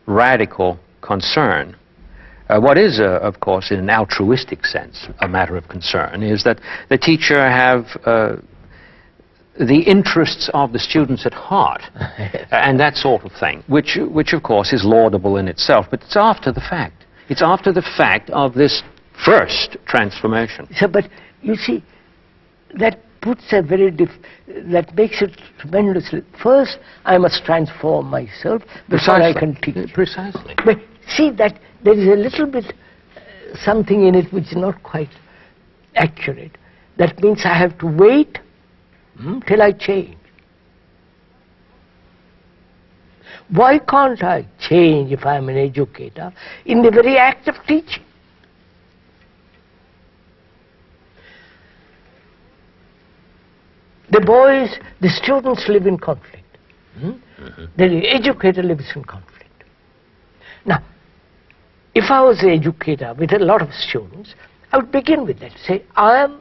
radical concern. What is, of course, in an altruistic sense, a matter of concern, is that the teacher have the interests of the students at heart, and that sort of thing, which of course is laudable in itself, but it's after the fact. It's after the fact of this first transformation. So, but you see, that puts a very that makes it tremendously. First, I must transform myself before I can teach. Precisely. But see that there is a little bit something in it which is not quite accurate. That means I have to wait till I change. Why can't I change if I'm an educator in the very act of teaching? The students live in conflict. The educator lives in conflict. Now, if I was an educator with a lot of students, I would begin with that. Say, I am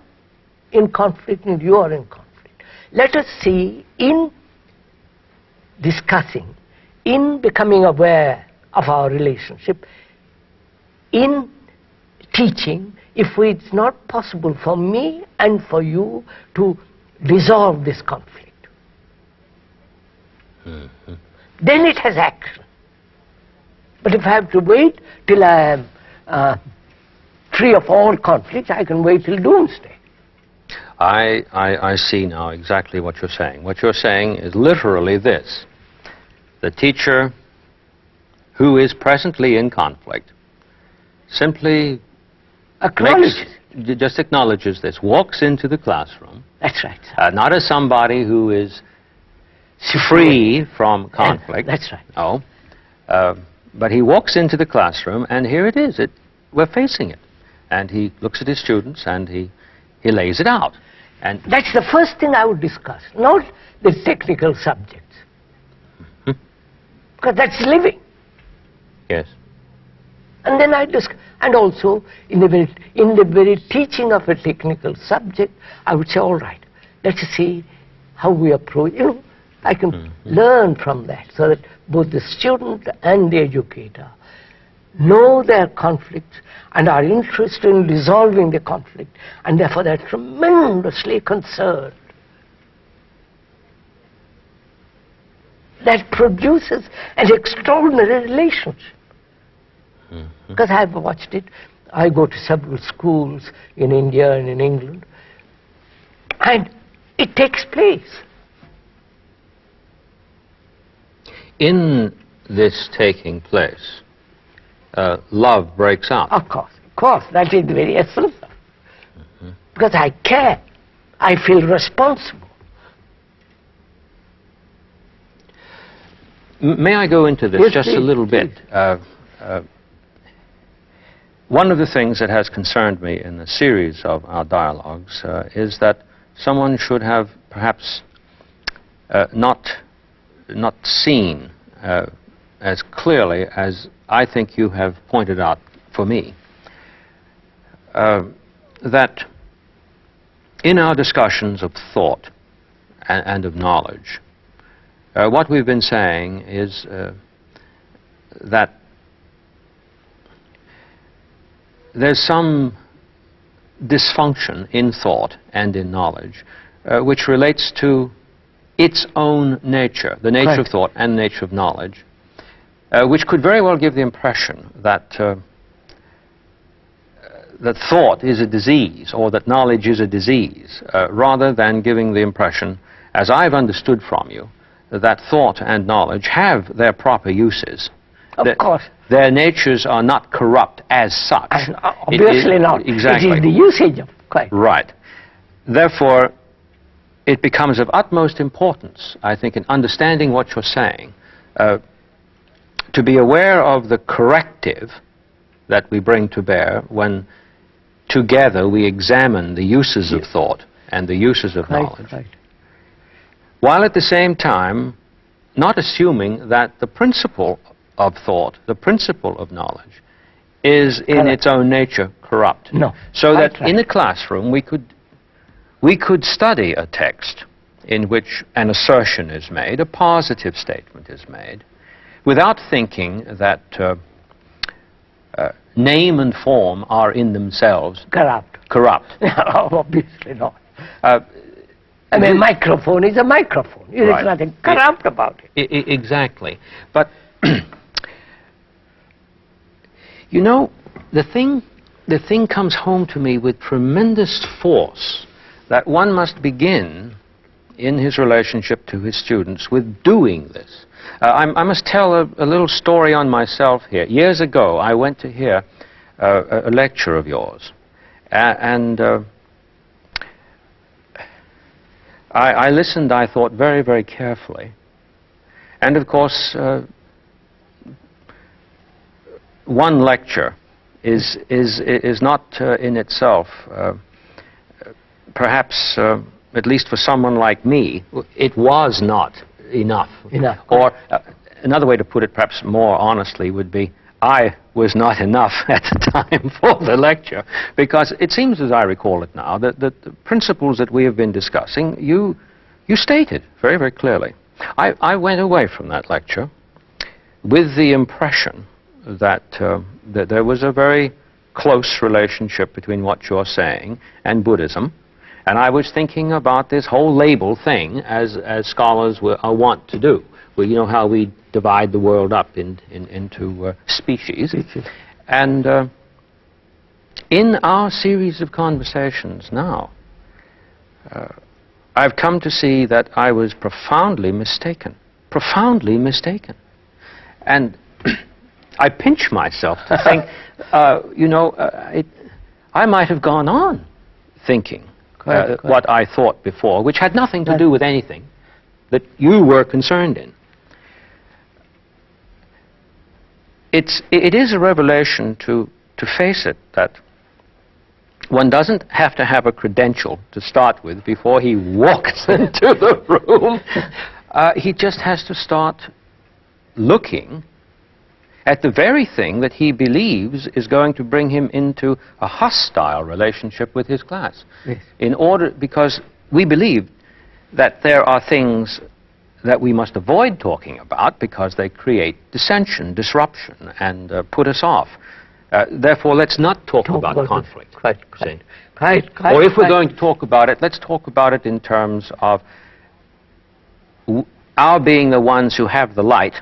in conflict and you are in conflict. Let us see, in discussing, in becoming aware of our relationship, in teaching, if it's not possible for me and for you to resolve this conflict, then it has action. But if I have to wait till I am free of all conflicts, I can wait till doomsday. I see now exactly what you're saying. What you're saying is literally this. The teacher who is presently in conflict simply just acknowledges this, walks into the classroom. That's right. Not as somebody who is free from conflict. That's right. No. But he walks into the classroom, and here it is. We're facing it. And he looks at his students, and he lays it out. And that's the first thing I would discuss, not the technical subjects. Because that's living. Yes. And then and also in the very teaching of a technical subject, I would say, all right, let's see how we approach. I can learn from that, so that both the student and the educator know their conflicts and are interested in resolving the conflict, and therefore they're tremendously concerned. That produces an extraordinary relationship. Because I've watched it. I go to several schools in India and in England, and it takes place. In this taking place, love breaks out. Of course, that is the very essence of it. Because I care, I feel responsible. May I go into this just a little bit? One of the things that has concerned me in the series of our dialogues is that someone should have perhaps not seen as clearly as I think you have pointed out for me, that in our discussions of thought and of knowledge, what we've been saying is that there's some dysfunction in thought and in knowledge which relates to its own nature, the nature of thought and the nature of knowledge, which could very well give the impression that that thought is a disease or that knowledge is a disease, rather than giving the impression, as I've understood from you, that thought and knowledge have their proper uses. Of course. Their natures are not corrupt as such. Obviously not. Exactly. It is the usage of quite. Right. Therefore, it becomes of utmost importance, I think, in understanding what you're saying, to be aware of the corrective that we bring to bear when together we examine the uses of thought and the uses of knowledge, while at the same time not assuming that the principle of thought, the principle of knowledge, is in its own nature corrupt. No. So that in a classroom we could study a text in which an assertion is made, a positive statement is made, without thinking that name and form are in themselves corrupt. Obviously not. I mean, microphone is a microphone. There is nothing corrupt about it. Exactly. But, you know, the thing comes home to me with tremendous force that one must begin in his relationship to his students with doing this. I must tell a little story on myself here. Years ago, I went to hear a lecture of yours, and I listened, I thought, very, very carefully. And of course, one lecture is not in itself, perhaps, at least for someone like me, it was not enough. Or another way to put it, perhaps more honestly, would be I was not enough at the time for the lecture, because it seems, as I recall it now, that the principles that we have been discussing, you stated very, very clearly. I went away from that lecture with the impression that, that there was a very close relationship between what you're saying and Buddhism, and I was thinking about this whole label thing as scholars are wont to do. Well, you know how we divide the world up into species. And in our series of conversations now, I've come to see that I was profoundly mistaken. Profoundly mistaken. And I pinch myself to think, you know, I might have gone on thinking what I thought before, which had nothing to do with anything that you were concerned in. It is a revelation to face it that one doesn't have to have a credential to start with before he walks into the room. He just has to start looking at the very thing that he believes is going to bring him into a hostile relationship with his class. Yes. Because we believe that there are things that we must avoid talking about because they create dissension, disruption, and put us off. Therefore, let's not talk about conflict. Quite. Or if we're going to talk about it, let's talk about it in terms of our being the ones who have the light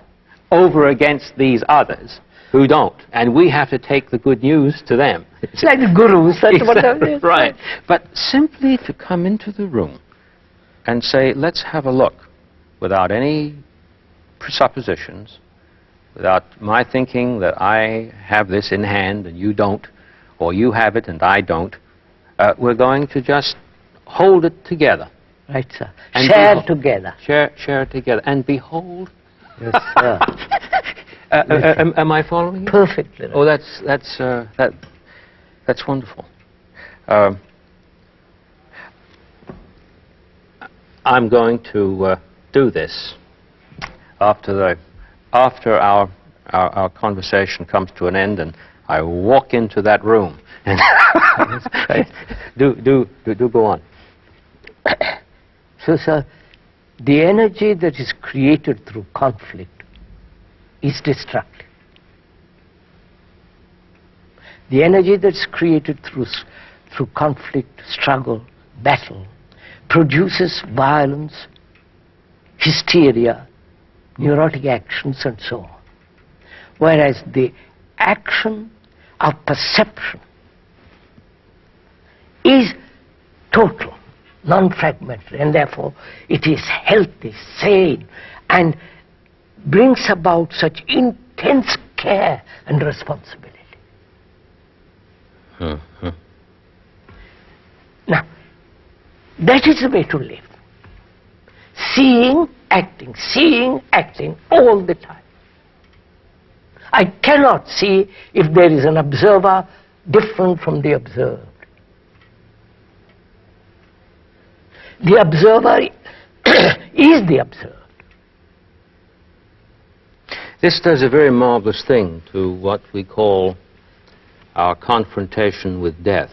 over against these others who don't. And we have to take the good news to them. It's like the gurus, that's what I mean. Right. But simply to come into the room and say, let's have a look, without any presuppositions, without my thinking that I have this in hand and you don't, or you have it and I don't, we're going to just hold it together. Right, sir. And share together. Share together. And behold. Yes, sir. Am I following you? Perfectly. Oh, that's wonderful. I'm going to do this after our conversation comes to an end, and I walk into that room. And do go on. So, sir, the energy that is created through conflict is destructive. The energy that's created through conflict, struggle, battle, produces violence, hysteria, neurotic actions, and so on. Whereas the action of perception is total, non-fragmentary, and therefore it is healthy, sane, and brings about such intense care and responsibility. Mm-hmm. Now, that is the way to live. Seeing, acting all the time. I cannot see if there is an observer different from the observed. The observer is the observed. This does a very marvelous thing to what we call our confrontation with death.